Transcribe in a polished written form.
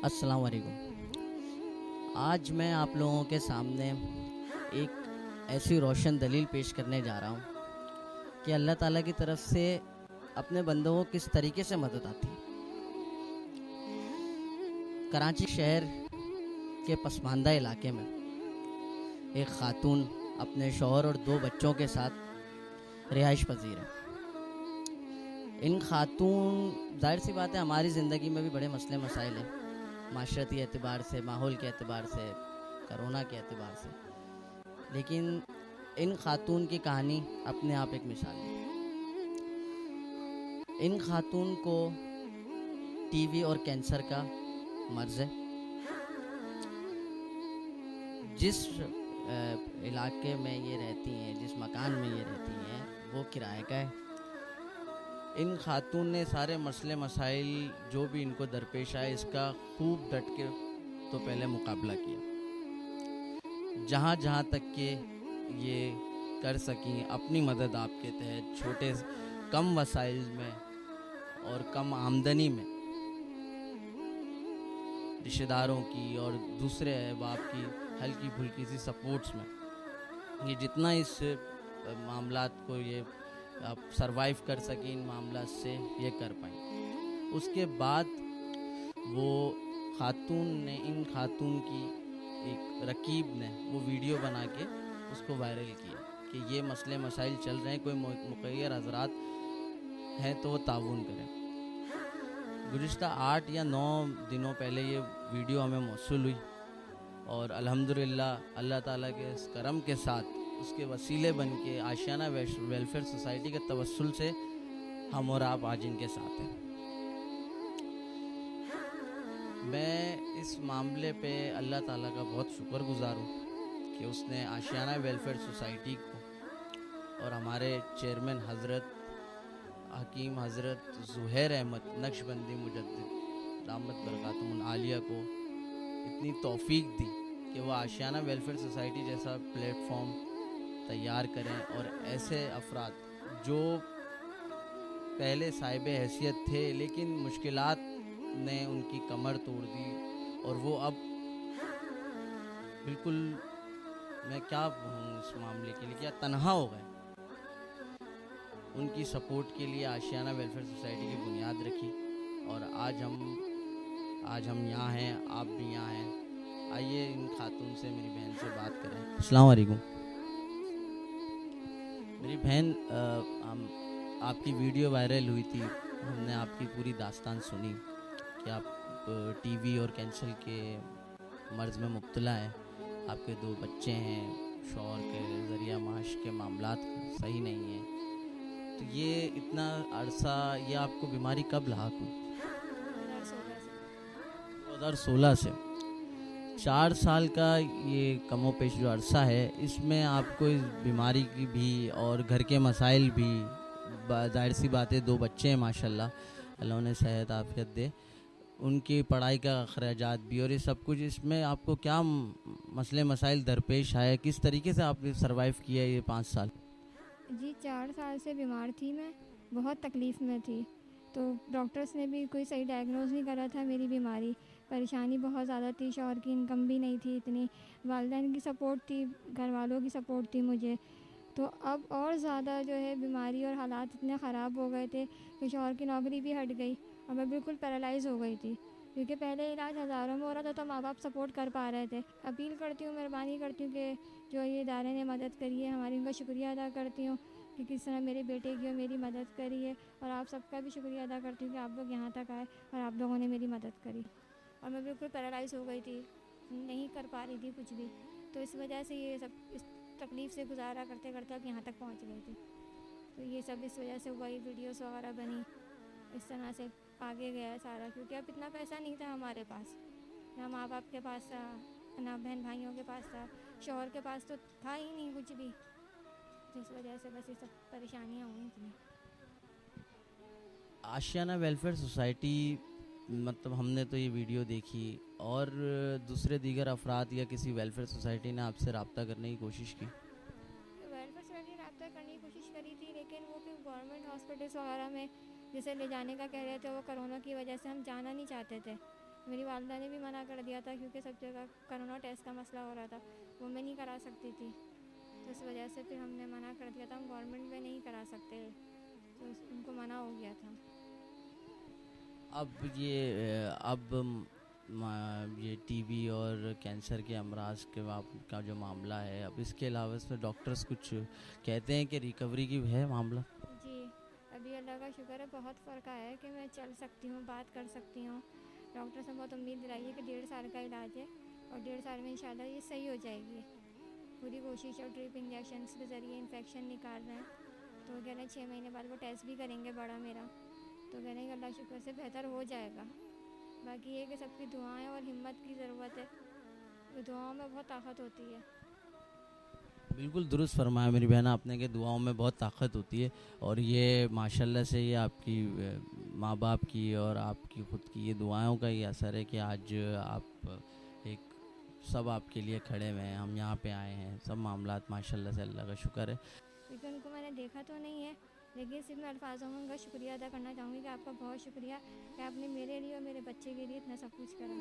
السلام علیکم۔ آج میں آپ لوگوں کے سامنے ایک ایسی روشن دلیل پیش کرنے جا رہا ہوں کہ اللہ تعالیٰ کی طرف سے اپنے بندوں کو کس طریقے سے مدد آتی ہے۔ کراچی شہر کے پسماندہ علاقے میں ایک خاتون اپنے شوہر اور 2 بچوں کے ساتھ رہائش پذیر ہے۔ ان خاتون ظاہر سی بات ہے ہماری زندگی میں بھی بڑے مسئلے مسائل ہیں، معاشرتی اعتبار سے، ماحول کے اعتبار سے، کرونا کے اعتبار سے، لیکن ان خاتون کی کہانی اپنے آپ ایک مثال ہے۔ ان خاتون کو ٹی وی اور کینسر کا مرض ہے۔ جس علاقے میں یہ رہتی ہیں، جس مکان میں یہ رہتی ہیں، وہ کرائے کا ہے۔ ان خاتون نے سارے مسئلے مسائل جو بھی ان کو درپیش آئے اس کا خوب ڈٹ کے تو پہلے مقابلہ کیا، جہاں جہاں تک کہ یہ کر سکیں اپنی مدد آپ کے تحت چھوٹے کم وسائل میں اور کم آمدنی میں رشتہ داروں کی اور دوسرے احباب کی ہلکی پھلکی سی سپورٹس میں یہ جتنا اس معاملات کو یہ آپ سروائیو کر سکیں، ان معاملات سے یہ کر پائیں۔ اس کے بعد وہ خاتون نے، ان خاتون کی ایک رقیب نے وہ ویڈیو بنا کے اس کو وائرل کیا کہ یہ مسئلے مسائل چل رہے ہیں، کوئی مخیر حضرات ہیں تو وہ تعاون کریں۔ گزشتہ 8 یا 9 دنوں پہلے یہ ویڈیو ہمیں موصول ہوئی اور الحمدللہ اللہ تعالیٰ کے اس کرم کے ساتھ اس کے وسیلے بن کے آشیانہ ویلفیئر سوسائٹی کے توسل سے ہم اور آپ آج ان کے ساتھ ہیں۔ میں اس معاملے پہ اللہ تعالیٰ کا بہت شکر گزار ہوں کہ اس نے آشیانہ ویلفیئر سوسائٹی کو اور ہمارے چیئرمین حضرت حکیم حضرت زہیر احمد نقشبندی مجدد دامت برکاتہم العالیہ کو اتنی توفیق دی کہ وہ آشیانہ ویلفیئر سوسائٹی جیسا پلیٹ فارم تیار کریں اور ایسے افراد جو پہلے صاحب حیثیت تھے لیکن مشکلات نے ان کی کمر توڑ دی اور وہ اب بالکل، میں کیا کہوں اس معاملے کے لیے، کیا تنہا ہو گئے۔ ان کی سپورٹ کے لیے آشیانہ ویلفیئر سوسائٹی کی بنیاد رکھی اور آج ہم یہاں ہیں، آپ بھی یہاں ہیں۔ آئیے ان خاتون سے، میری بہن سے بات کریں۔ السلام علیکم میری بہن، آپ کی ویڈیو وائرل ہوئی تھی، ہم نے آپ کی پوری داستان سنی کہ آپ ٹی وی اور کینسر کے مرض میں مبتلا ہیں، آپ کے 2 بچے ہیں، شوہر کے ذریعہ معاش کے معاملات صحیح نہیں ہیں، تو یہ اتنا عرصہ، یہ آپ کو بیماری کب لاحق ہوئی؟ 2016 سے 4 سال کا یہ کم و بیش جو عرصہ ہے، اس میں آپ کو اس بیماری کی بھی اور گھر کے مسائل بھی، ظاہر سی بات ہے 2 بچے ہیں ماشاءاللہ، اللہ انہیں صحت عافیت دے، ان کی پڑھائی کا اخراجات بھی اور یہ سب کچھ، اس میں آپ کو کیا مسئلے مسائل درپیش آئے، کس طریقے سے آپ نے سروائیو کیا یہ 5 سال؟ جی 4 سال سے بیمار تھی، میں بہت تکلیف میں تھی، تو ڈاکٹرز نے بھی کوئی صحیح ڈائگنوز نہیں کرا تھا میری بیماری، پریشانی بہت زیادہ تھی، شوہر کی انکم بھی نہیں تھی اتنی، والدین کی سپورٹ تھی، گھر والوں کی سپورٹ تھی مجھے، تو اب اور زیادہ جو ہے بیماری اور حالات اتنے خراب ہو گئے تھے کہ شوہر کی نوکری بھی ہٹ گئی اور میں بالکل پیرالائز ہو گئی تھی، کیونکہ پہلے علاج ہزاروں میں ہو رہا تھا تو ماں باپ سپورٹ کر پا رہے تھے۔ اپیل کرتی ہوں، مہربانی کرتی ہوں کہ جو یہ ادارے نے مدد کری ہے ہماری، ان کا شکریہ ادا کرتی ہوں کہ کس طرح میرے بیٹے کی اور میری مدد کری ہے، اور آپ سب کا بھی شکریہ ادا کرتی ہوں کہ آپ لوگ یہاں تک آئے اور آپ لوگوں نے میری مدد کری، اور میں بالکل پیرالائز ہو گئی تھی، نہیں کر پا رہی تھی کچھ بھی، تو اس وجہ سے یہ سب اس تکلیف سے گزارا کرتے کرتے اب یہاں تک پہنچ گئی تھی، تو یہ سب اس وجہ سے وہی ویڈیوز وغیرہ بنی، اس طرح سے آگے گیا ہے سارا، کیونکہ اب اتنا پیسہ نہیں تھا ہمارے پاس، نہ ماں باپ کے پاس تھا، نہ بہن بھائیوں کے پاس تھا، شوہر کے پاس تو تھا ہی نہیں کچھ بھی، جس وجہ سے بس یہ سب پریشانیاں ہوئی تھیں۔ آشیانہ ویلفیئر سوسائٹی، مطلب ہم نے تو یہ ویڈیو دیکھی، اور دوسرے دیگر افراد یا کسی ویلفیئر سوسائٹی نے آپ سے رابطہ کرنے کی کوشش کی؟ ویلفیئر سوسائٹی رابطہ کرنے کی کوشش کری تھی، لیکن وہ پھر گورنمنٹ ہاسپٹلس وغیرہ میں جسے لے جانے کا کہہ رہے تھے، وہ کرونا کی وجہ سے ہم جانا نہیں چاہتے تھے، میری والدہ نے بھی منع کر دیا تھا کیونکہ سب جگہ کرونا ٹیسٹ کا مسئلہ ہو رہا تھا، وہ میں نہیں کرا سکتی تھی، تو اس وجہ سے پھر ہم نے منع کر دیا تھا، ہم گورنمنٹ میں نہیں کرا سکتے، تو ان کو منع ہو گیا تھا۔ یہ ٹی بی اور کینسر کے امراض کے کا جو معاملہ ہے، اب اس کے علاوہ اس میں ڈاکٹرز کچھ کہتے ہیں کہ ریکوری کی ہے معاملہ؟ جی، ابھی اللہ کا شکر ہے، بہت فرق آیا ہے کہ میں چل سکتی ہوں، بات کر سکتی ہوں۔ ڈاکٹر سے بہت امید دلائی ہے کہ 1.5 سال کا علاج ہے اور 1.5 سال میں انشاءاللہ یہ صحیح ہو جائے گی۔ پوری کوشش ہے، ڈرپ انجیکشنس کے ذریعے انفیکشن نکال رہے ہیں، تو کہہ رہے ہیں 6 مہینے بعد وہ ٹیسٹ بھی کریں گے بڑا میرا، تو کہہ رہے ہیں کہ اللہ شکر سے بہتر ہو جائے گا۔ باقی یہ کہ سب کی دعائیں اور ہمت کی ضرورت ہے، دعاؤں میں بہت طاقت ہوتی ہے۔ بالکل درست فرمایا میری بہن آپ نے کہ دعاؤں میں بہت طاقت ہوتی ہے، اور یہ ماشاءاللہ سے یہ آپ کی ماں باپ کی اور آپ کی خود کی یہ دعاؤں کا یہ اثر ہے کہ آج آپ ایک سب آپ کے لیے کھڑے ہوئے ہیں، ہم یہاں پہ آئے ہیں، سب معاملات ماشاءاللہ سے اللہ کا شکر ہے۔ کیونکہ ان کو میں نے دیکھا تو نہیں ہے، لیکن صرف میں الفاظوں میں ان کا شکریہ ادا کرنا چاہوں گی کہ آپ کا بہت شکریہ کہ آپ نے میرے لیے اور میرے بچے کے لیے اتنا سب کچھ کرا۔